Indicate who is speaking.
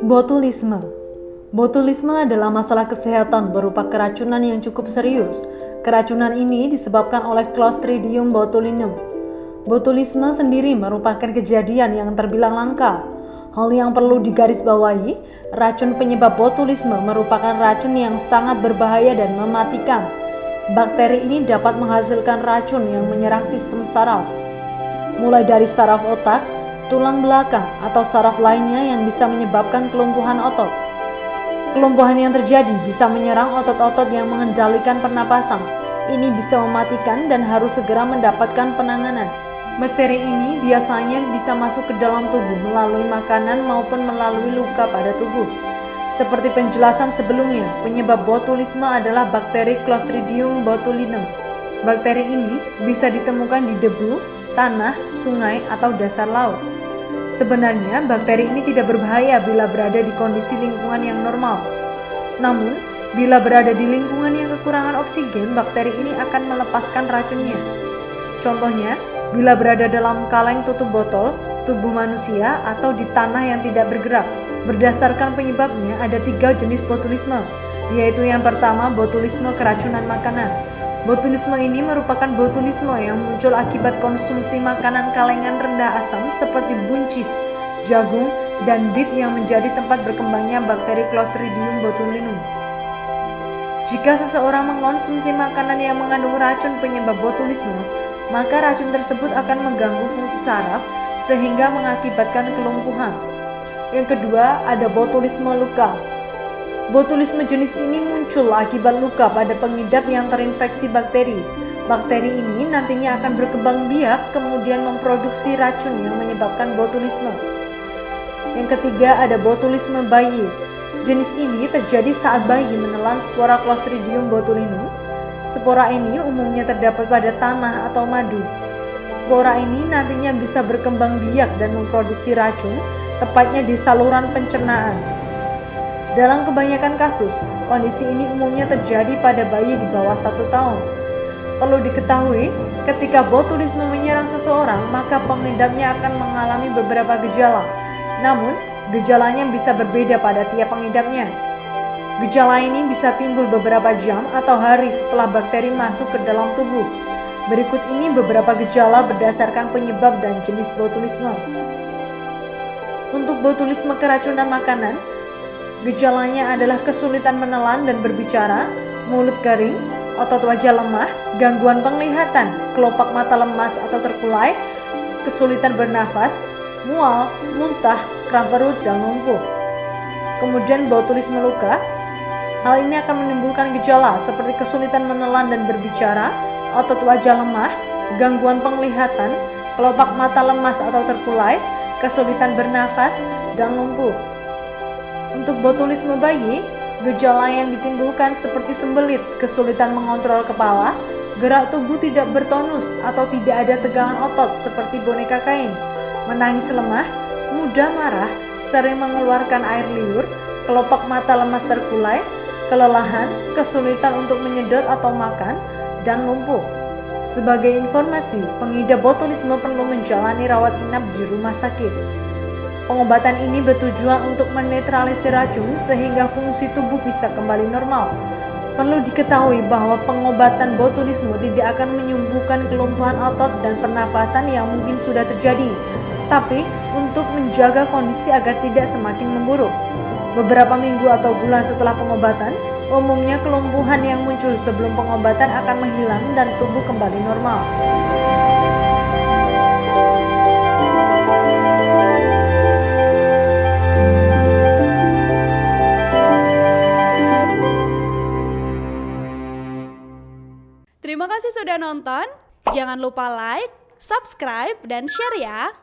Speaker 1: Botulisme. Botulisme adalah masalah kesehatan berupa keracunan yang cukup serius. Keracunan ini disebabkan oleh Clostridium botulinum. Botulisme sendiri merupakan kejadian yang terbilang langka. Hal yang perlu digarisbawahi, racun penyebab botulisme merupakan racun yang sangat berbahaya dan mematikan. Bakteri ini dapat menghasilkan racun yang menyerang sistem saraf, mulai dari saraf otak, tulang belakang, atau saraf lainnya yang bisa menyebabkan kelumpuhan otot. Kelumpuhan yang terjadi bisa menyerang otot-otot yang mengendalikan pernapasan. Ini bisa mematikan dan harus segera mendapatkan penanganan. Bakteri ini biasanya bisa masuk ke dalam tubuh melalui makanan maupun melalui luka pada tubuh. Seperti penjelasan sebelumnya, penyebab botulisme adalah bakteri Clostridium botulinum. Bakteri ini bisa ditemukan di debu, tanah, sungai, atau dasar laut. Sebenarnya, bakteri ini tidak berbahaya bila berada di kondisi lingkungan yang normal. Namun, bila berada di lingkungan yang kekurangan oksigen, bakteri ini akan melepaskan racunnya. Contohnya, bila berada dalam kaleng tutup botol, tubuh manusia, atau di tanah yang tidak bergerak. Berdasarkan penyebabnya, ada 3 jenis botulisme, yaitu yang pertama, botulisme keracunan makanan. Botulisme ini merupakan botulisme yang muncul akibat konsumsi makanan kalengan rendah asam seperti buncis, jagung, dan bit yang menjadi tempat berkembangnya bakteri Clostridium botulinum. Jika seseorang mengkonsumsi makanan yang mengandung racun penyebab botulisme, maka racun tersebut akan mengganggu fungsi saraf sehingga mengakibatkan kelumpuhan. Yang kedua, ada botulisme luka. Botulisme jenis ini muncul akibat luka pada pengidap yang terinfeksi bakteri. Bakteri ini nantinya akan berkembang biak kemudian memproduksi racun yang menyebabkan botulisme. Yang ketiga ada botulisme bayi. Jenis ini terjadi saat bayi menelan spora Clostridium botulinum. Spora ini umumnya terdapat pada tanah atau madu. Spora ini nantinya bisa berkembang biak dan memproduksi racun, tepatnya di saluran pencernaan. Dalam kebanyakan kasus, kondisi ini umumnya terjadi pada bayi di bawah 1 tahun. Perlu diketahui, ketika botulisme menyerang seseorang, maka pengidapnya akan mengalami beberapa gejala. Namun, gejalanya bisa berbeda pada tiap pengidapnya. Gejala ini bisa timbul beberapa jam atau hari setelah bakteri masuk ke dalam tubuh. Berikut ini beberapa gejala berdasarkan penyebab dan jenis botulisme. Untuk botulisme keracunan makanan, gejalanya adalah kesulitan menelan dan berbicara, mulut kering, otot wajah lemah, gangguan penglihatan, kelopak mata lemas atau terkulai, kesulitan bernafas, mual, muntah, kram perut, dan lumpuh. Kemudian botulisme luka, hal ini akan menimbulkan gejala seperti kesulitan menelan dan berbicara, otot wajah lemah, gangguan penglihatan, kelopak mata lemas atau terkulai, kesulitan bernafas, dan lumpuh. Untuk botulisme bayi, gejala yang ditimbulkan seperti sembelit, kesulitan mengontrol kepala, gerak tubuh tidak bertonus atau tidak ada tegangan otot seperti boneka kain, menangis lemah, mudah marah, sering mengeluarkan air liur, kelopak mata lemas terkulai, kelelahan, kesulitan untuk menyedot atau makan, dan lumpuh. Sebagai informasi, pengidap botulisme perlu menjalani rawat inap di rumah sakit. Pengobatan ini bertujuan untuk menetralisir racun sehingga fungsi tubuh bisa kembali normal. Perlu diketahui bahwa pengobatan botulisme tidak akan menyembuhkan kelumpuhan otot dan pernafasan yang mungkin sudah terjadi, tapi untuk menjaga kondisi agar tidak semakin memburuk. Beberapa minggu atau bulan setelah pengobatan, umumnya kelumpuhan yang muncul sebelum pengobatan akan menghilang dan tubuh kembali normal.
Speaker 2: Terima kasih sudah nonton. Jangan lupa like, subscribe, dan share ya.